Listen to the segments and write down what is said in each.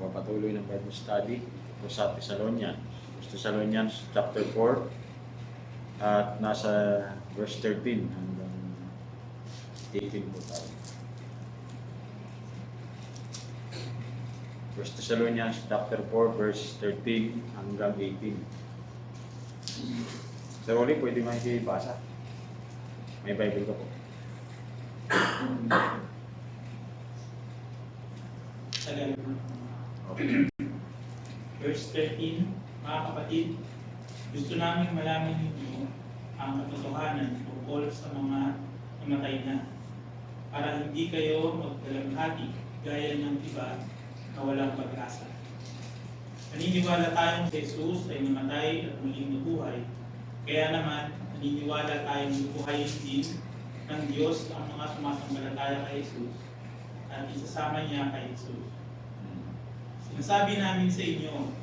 Magpapatuloy ng Bible study po sa Thessalonians. Thessalonians chapter 4 at nasa verse 13 hanggang 18 po tayo. 1 Thessalonians chapter 4 verse 13 hanggang 18. Sir Oli, pwede makikibasa? May Bible ka po. Okay. Verse 13, mga kapatid, gusto namin malaman ninyo ang katotohanan tungkol sa mga namatay na, para hindi kayo magdalamhati gaya ng iba na walang pag-asa. Naniniwala tayong si Jesus ay namatay at muling nabuhay, kaya naman naniniwala tayong bubuhayin din ng Diyos ang mga sumasambalataya kay Jesus at isasama niya kay Jesus. Sinasabi namin sa inyo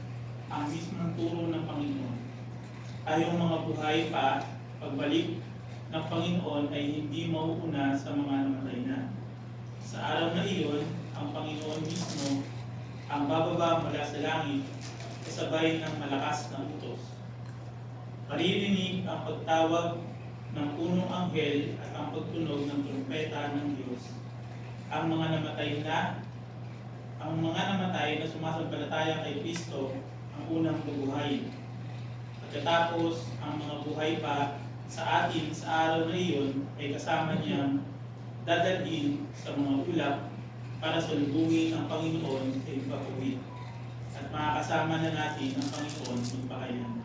ang mismong turo ng Panginoon. Tayong mga buhay pa, pagbalik ng Panginoon ay hindi mauuna sa mga namatay na. Sa araw na iyon, ang Panginoon mismo ang bababa mula sa langit kasabay ng malakas na utos. Maririnig ang pagtawag ng punong anghel at ang pagtunog ng trumpeta ng Diyos. Ang mga namatay na sumasampalataya kay Kristo ang unang bubuhayin. Pagkatapos, ang mga buhay pa sa atin sa araw na iyon ay kasama niyang dadalhin sa mga ulap para salubungin ang Panginoon sa ipapawid. At makakasama na natin ang Panginoon magpakailan.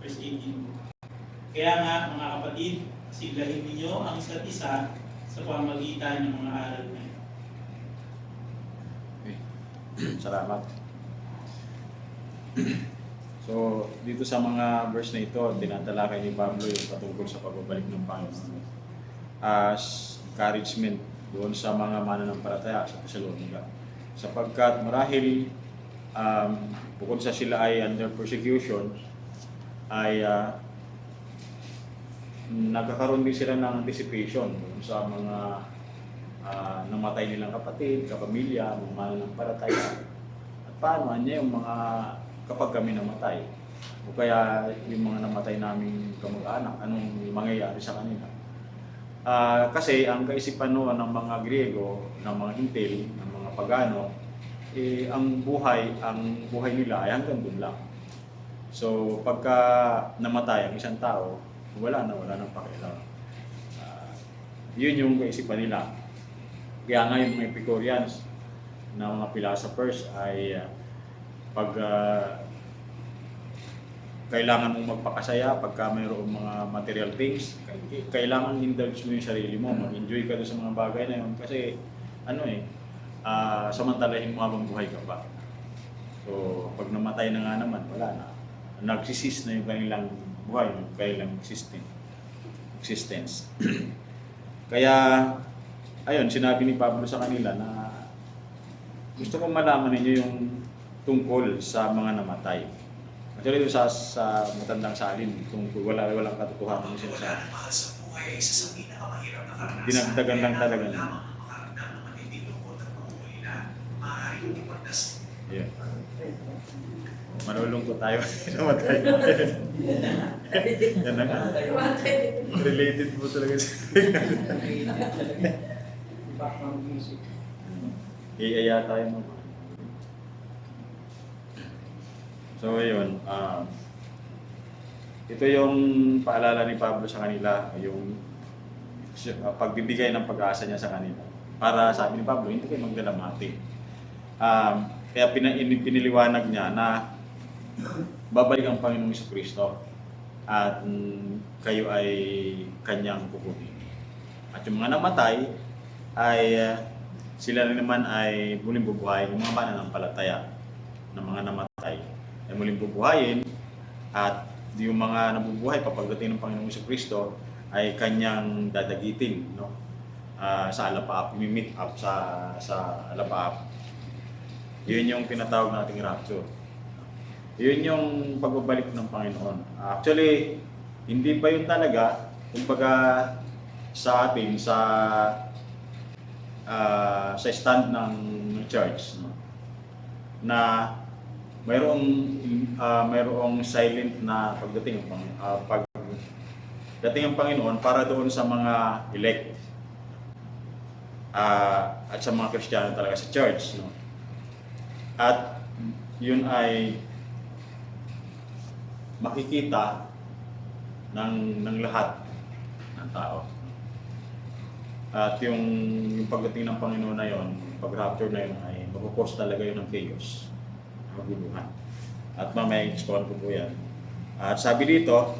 Verse 18. Kaya nga, mga kapatid, siglahin ninyo ang isa't isa sa pamamagitan ng mga aral na ito. Salamat. So, dito sa mga verse na ito, tinatalakay ni Pablo yung patungkol sa pagbabalik ng Panginoon as encouragement doon sa mga mananampalataya sa Thessalonica. Sapagkat marahil bukod sa sila ay under persecution, ay nagkakaroon din sila ng anticipation doon sa mga namatay nilang kapatid, kapamilya, mga mananampalataya. At paano niya yung mga kapag kami namatay? O kaya yung mga namatay naming kamag-anak, anong mangyayari sa kanila? Kasi ang kaisipan noon ng mga Griego, ng mga Hintil, ng mga Pagano, ang buhay nila ay hanggang doon lang. So pagka namatay ang isang tao, wala nang pakialam. Yun yung kaisipan nila. Kaya nga yung mga Epicureans na mga philosophers ay pag kailangan mong magpakasaya, pagka mayroong mga material things, kailangan indulge mo yung sarili mo, mag-enjoy ka doon sa mga bagay na yun. Kasi samantalahin mo habang buhay ka pa. So pag namatay na nga naman, wala na. Nagsisis na yung kanilang buhay, yung kanilang existence. Kaya ayun, sinabi ni Pablo sa kanila na gusto kong malaman ninyo yung tungkol sa mga namatay. Actually, ito sa matandang salin, tungkol walang katotohanan yung sinasabi. Dinagdagan lang talaga niya. Yeah. Malulungkot tayo namatay. Yan na nga. Related po talaga siya. Iaya tayo mo. So ayun, ito yung paalala ni Pablo sa kanila, yung pagbibigay ng pag-asa niya sa kanila. Para sabi ni Pablo, hindi kayo magdalamhati. Kaya piniliwanag niya na babalik ang Panginoong Jesucristo at kayo ay kanyang kukunin. At yung mga namatay ay sila rin naman ay muling bubuhayin, yung mga mananampalataya ng mga namatay ay muling bubuhayin, at yung mga nabubuhay papagdating ng Panginoong Jesucristo ay kanyang dadagitin, no? Sa alapaap, meet up sa alapaap. Yun yung tinatawag nating rapture. Yun yung pagbabalik ng Panginoon. Actually, hindi pa yun talaga, kumbaga sa atin, sa stand ng church, no? na mayroong silent na pagdating ng pagdating ng Panginoon para doon sa mga elect at sa mga Kristiyano talaga sa church, no? At yun ay makikita ng lahat ng tao. At yung pagdating ng Panginoon na yon, pag-rapture na yun, ay magkukos talaga yun ng chaos, maguluhan. At mamaya explain ko po yan. At sabi dito,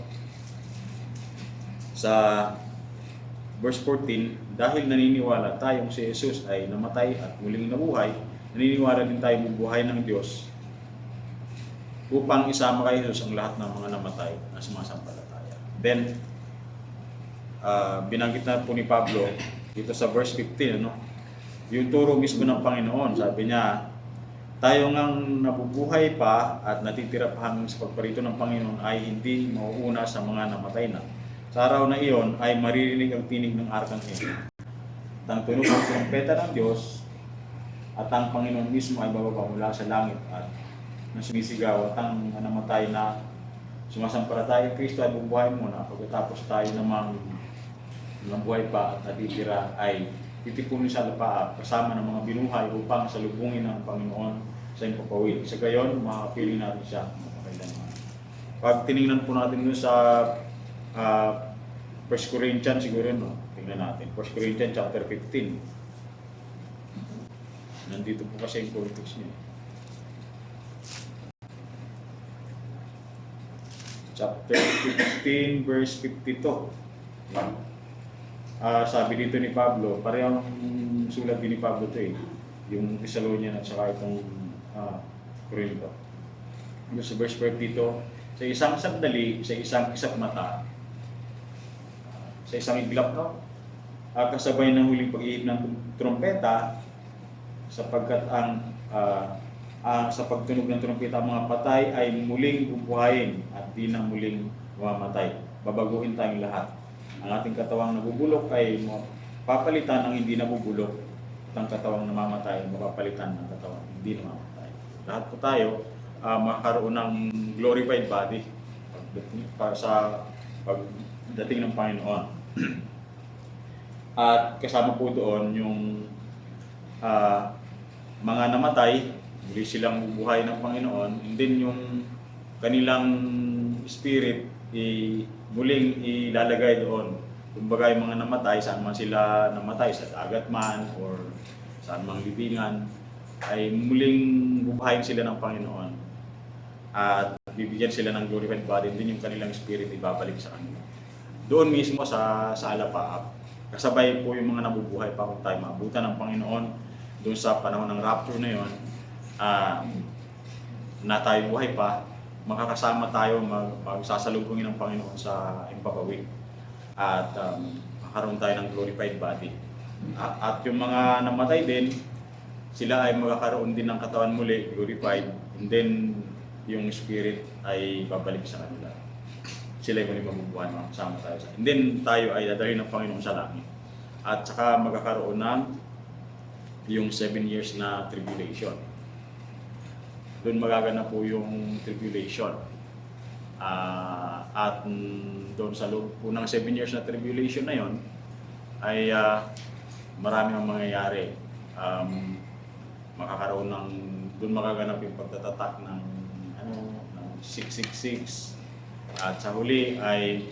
sa verse 14, dahil naniniwala tayong si Jesus ay namatay at muling nabuhay, naniniwala din tayo bubuhay ng Diyos upang isama kay Jesus ang lahat ng mga namatay na sumasampalataya. Then, binanggit na po ni Pablo dito sa verse 15, ano? Yung turo mismo ng Panginoon. Sabi niya, tayo ngang nabubuhay pa at natitira pa hanggang sa pagparito ng Panginoon ay hindi mauuna sa mga namatay na. Sa araw na iyon ay maririnig ang tinig ng arkanghel, ang tunog ng trompeta ng Diyos, at ang Panginoon mismo ay bababa mula sa langit at na sumisigaw, at ang namatay na sumasampalataya kay Kristo ay bubuhay muna. Pagkatapos tayo namang nabuhay pa at natitira ay titipunin sa lupa kasama ng mga binuhay upang salubungin ng Panginoon sa impapawid. Sa gayon, makakapili natin siya makakailanman. Pag tinignan po natin doon sa 1 Corinthians siguro, no? Tingnan natin. 1 Corinthians chapter 15. Nandito po kasi yung context niya. Chapter 15, verse 52. Sabi dito ni Pablo, parehong sulat din ni Pablo ito eh. Yung Thessalonian at saka itong Corinto. Sa verse 52, sa isang sandali, sa isang kisap mata, sa isang iglap, no? Kasabay ng huling pag-ihip ng trompeta, sapagkat sa pagtunog ng trompeta ang mga patay ay muling bubuhayin at di na muling mamamatay. Babaguhin tayong lahat. Ang ating katawang nabubulok ay papalitan ng hindi nabubulok, at ang katawang namamatay mapapalitan ng katawang hindi namamatay. Lahat po tayo makakaroon ng glorified body para sa pagdating ng Panginoon. At kasama po doon yung mga namatay, muli silang bubuhay ng Panginoon, and then yung kanilang spirit muling ilalagay doon. Kumbaga yung mga namatay, saan man sila namatay, sa dagat man or saan mang libingan, ay muling bubuhayin sila ng Panginoon at bibigyan sila ng glorified body, din yung kanilang spirit ibabalik sa kanila. Doon mismo sa alapaap, kasabay po yung mga nabubuhay pa kung tayo maabutan ng Panginoon doon sa panahon ng rapture na yun, na tayo buhay pa, makakasama tayo magsasalubungin ng Panginoon sa impapawid at makaroon tayo ng glorified body. At yung mga namatay din, sila ay magkakaroon din ng katawan muli, glorified, and then yung spirit ay babalik sa kanila. Sila ay muli mabubuhay, makakasama tayo sa. And then tayo ay dadalhin ng Panginoon sa langit. At saka magkakaroon ng yung 7 years na tribulation. Doon magaganap po yung tribulation. At doon sa loob po ng 7 years na tribulation na yon ay marami ang mangyayari. Makakaroon ng, doon magaganap yung pagtatatak ng 666. At sa huli ay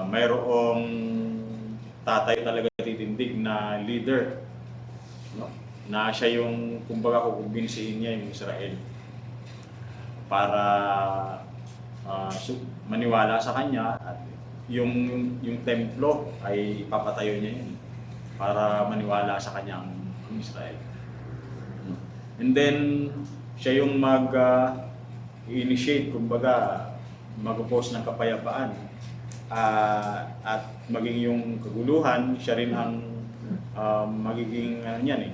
mayroong tatay talaga titindig na leader, no? Na siya yung, kumbaga, kukumbinsihin niya yung Israel para maniwala sa kanya, at yung templo ay papatayo niya yun para maniwala sa kanya ang Israel. And then siya yung initiate, kumbaga mag-post ng kapayapaan, at maging yung kaguluhan, siya rin ang magiging niyan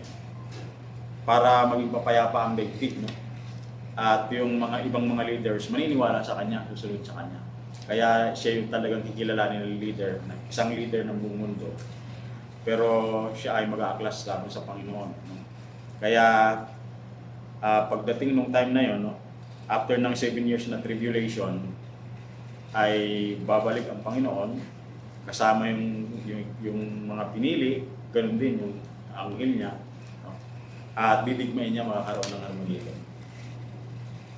para maging papayapa ang daigdig, no? At yung mga ibang mga leaders maniniwala sa kanya, susunod sa kanya. Kaya siya yung talagang kikilalanin ng leader, isang leader ng buong mundo. Pero siya ay mag-aaklas laban sa Panginoon, no? Kaya pagdating nung time na yon, no, after ng 7 years na tribulation, ay babalik ang Panginoon kasama yung mga pinili, ganun din yung anghel niya, no? At didigmain niya makakaroon ng Armageddon.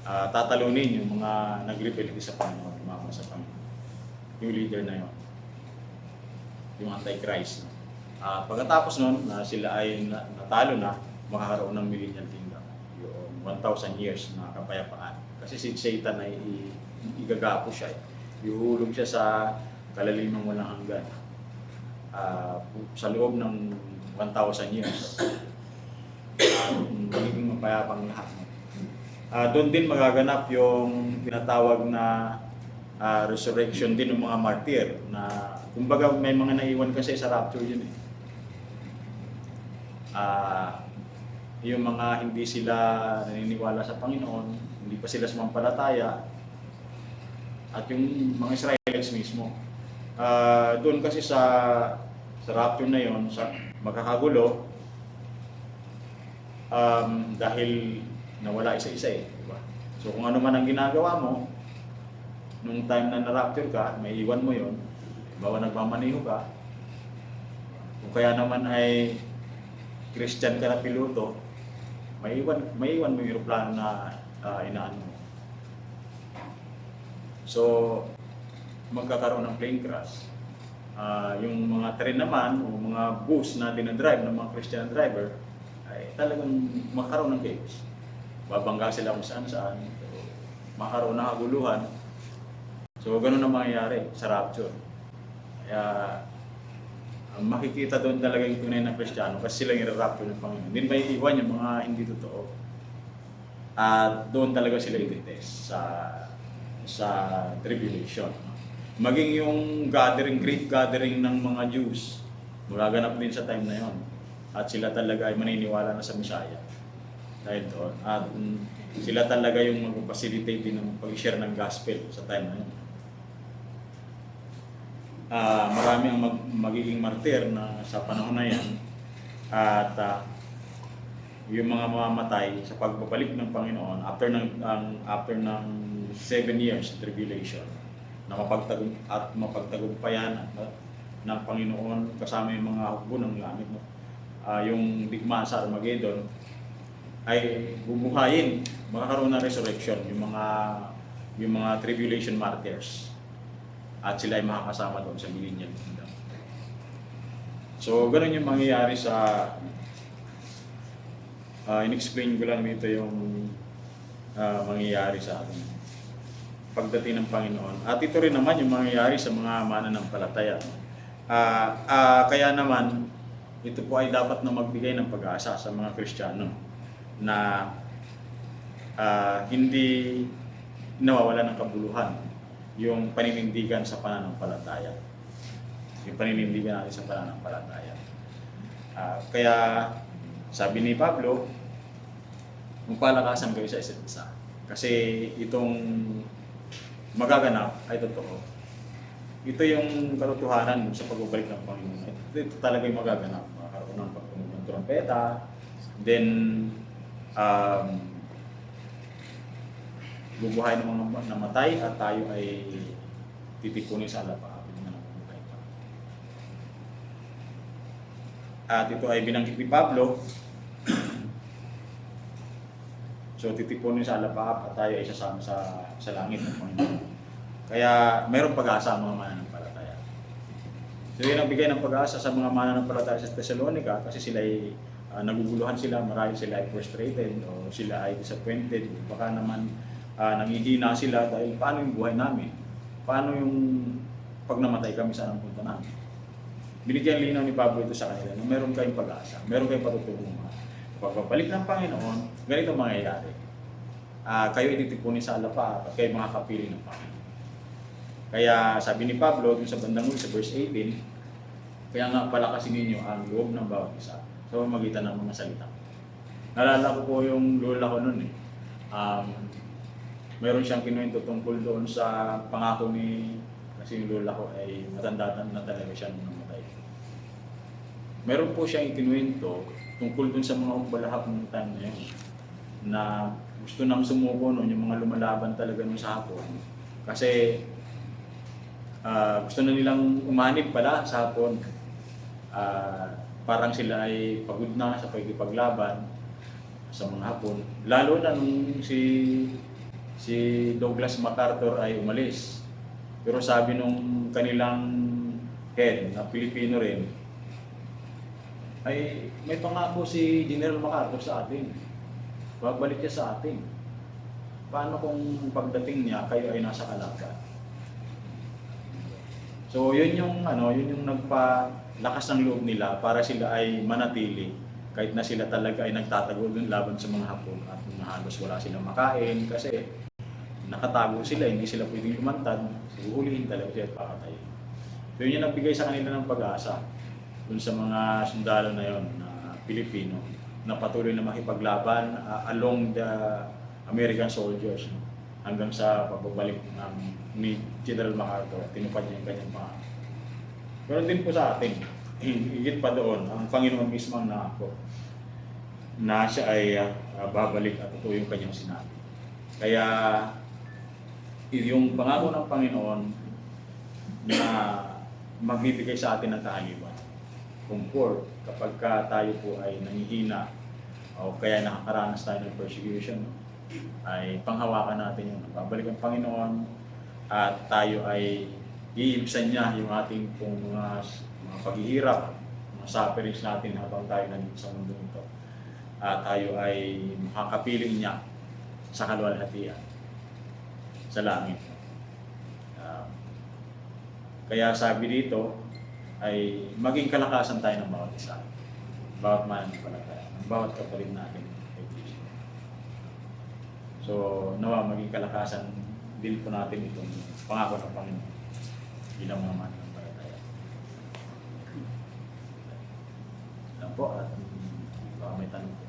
Tatalunin yung mga nag-rebel sa Panginoon, mga sa Panginoon. Yung leader na yon, yung Antichrist. No? Pagkatapos nun, sila ay natalo na, makakaroon ng millennial kingdom, yung 1,000 years na kapayapaan. Kasi si Satan ay igagapo siya. Ihuhulog siya sa kalalimang walang hanggan. Sa loob ng 1,000 years. Magiging mapayapang lahat. Doon din magaganap yung tinatawag na resurrection din ng mga martyr na kumbaga may mga naiwan kasi sa rapture yun eh. Yung mga hindi sila naniniwala sa Panginoon, hindi pa sila sumampalataya, at yung mga Israelites mismo. Doon kasi sa rapture na yon, sa magkakagulo, dahil nawala isa-isa eh. Diba? So kung ano man ang ginagawa mo, nung time na na-rapture ka, may iwan mo yon. Bawa nagmamaniho ka, kung kaya naman ay Christian ka na piloto, may iwan mo yung aeroplano na inaan mo. So, magkakaroon ng plane crash. Yung mga tren naman, o mga bus na dinadrive ng mga Christian driver, ay talagang makakaroon ng chaos. Babangga sila kung saan-saan, makakaroon ng kaguluhan. So, ganun ang mangyayari sa rapture. Kaya, makikita doon talaga yung tunay na Kristiyano kasi sila yung rapture ng Panginoon. Hindi may iwan yung mga hindi totoo. At doon talaga sila i-test sa tribulation. Maging yung great gathering ng mga Jews, magaganap din sa time na yon. At sila talaga ay maniniwala na sa Messiah. Dahil doon. At sila talaga yung mag-facilitate din ng pag-share ng gospel sa time na yon. Marami ang magiging martir na sa panahon na yan. At yung mga mamamatay sa pagbabalik ng Panginoon after ng 7 years tribulation na mapagtagumpayan ng Panginoon kasama yung mga hukbo ng langit, no? Yung digmaan sa Armageddon ay bubuhayin, makakaroon ng resurrection yung mga tribulation martyrs at sila ay makakasama doon sa millennial kingdom. So ganun yung mangyayari sa in-explain ko lang dito yung mangyayari sa atin pagdating ng Panginoon. At ito rin naman yung mangyayari sa mga mananampalataya. Kaya naman, ito po ay dapat na magbigay ng pag-asa sa mga Kristiyano na hindi nawawala ng kabuluhan yung paninindigan sa pananampalataya. Yung paninindigan natin sa pananampalataya. Kaya sabi ni Pablo, magpalakasan kayo sa isa't isa. Kasi itong magaganap ay totoo. Ito yung katotohanan sa pagbabalik ng Panginoon. Ito talaga yung magaganap. Magkakaroon ng pagtunog ng trompeta, then bubuhay ng mga namatay at tayo ay titipunin sa alapaapin na nabubuhay pa. At ito ay binanggit ni Pablo. So titipunin sa alapaap at tayo ay sasama sa langit ng Panginoon. Kaya mayroong pag-asa ang mga mananampalataya. So yun ang bigay ng pag-asa sa mga mananampalataya sa Thessalonica kasi sila ay naguguluhan sila, marahil sila ay frustrated o sila ay disappointed. Baka naman nangihina sila dahil paano yung buhay namin? Paano yung pag namatay kami, saan ang punta namin? Binigyan linaw ni Pablo ito sa kanila na meron kayong pag-asa, meron kayong patutunguhan. Pagbabalik ng Panginoon, ganito mangyayari. Kayo ititipunin sa alapa at kayo makakapili ng Panginoon. Kaya sabi ni Pablo dun sa bandang huli sa verse 18, kaya nga palakasin ninyo ang loob ng bawat isa sa pamamagitan ng mga salita. Nalala ko po yung lola ko noon eh. Meron siyang kinuwento tungkol doon sa pangako ni, kasi yung lola ko ay matanda na talaga siya nung namatay. Meron po siyang ikinuwento tungkol doon sa mga umbalahap ng time na yun. na gusto nang sumuko noon, yung mga lumalaban talaga nung sa Hapon. Kasi gusto na nilang umanib pala sa Hapon. Parang sila ay pagod na sa pagkipaglaban sa mga Hapon. Lalo na nung si Douglas MacArthur ay umalis. Pero sabi nung kanilang head na Pilipino rin, ay may pangako si General MacArthur sa atin. Babalik siya sa atin. Paano kung pagdating niya, kayo ay nasa Calaca? So yun yung nagpalakas ng loob nila para sila ay manatili kahit na sila talaga ay nagtatago dun laban sa mga Hapon at halos wala silang makain kasi nakatago sila, hindi sila pwedeng lumantad, huhulihin talaga sila at pakatayin. So yun yung nagbigay sa kanila ng pag-asa dun sa mga sundalo na yon na Pilipino na patuloy na makipaglaban along the American soldiers, no? Hanggang sa pagbabalik ni General MacArthur, tinupad niya yung kanyang pangako. Pero din po sa atin, higit pa doon, ang Panginoon mismo ang nangako na siya ay babalik at ito yung kanyang sinabi. Kaya yung pangako ng Panginoon na magbibigay sa atin ng kaaliwan, comfort kapag tayo po ay nangihina o kaya nakakaranas tayo ng persecution, ay panghawakan natin yun. Babalik ang Panginoon at tayo ay iibsan niya yung ating pong mga paghihirap, mga sufferings natin habang tayo nandito sa mundo ito. At tayo ay makakapiling niya sa kaluwalhatian sa langit. Kaya sabi dito ay maging kalakasan tayo ng bawat isa, bawat mananampalataya, ng bawat kapatid natin kay Kristo. So nawa maging kalakasan din po natin itong pangako ng Panginoon bilang mga mananampalataya. Yan po, at baka may tanong po.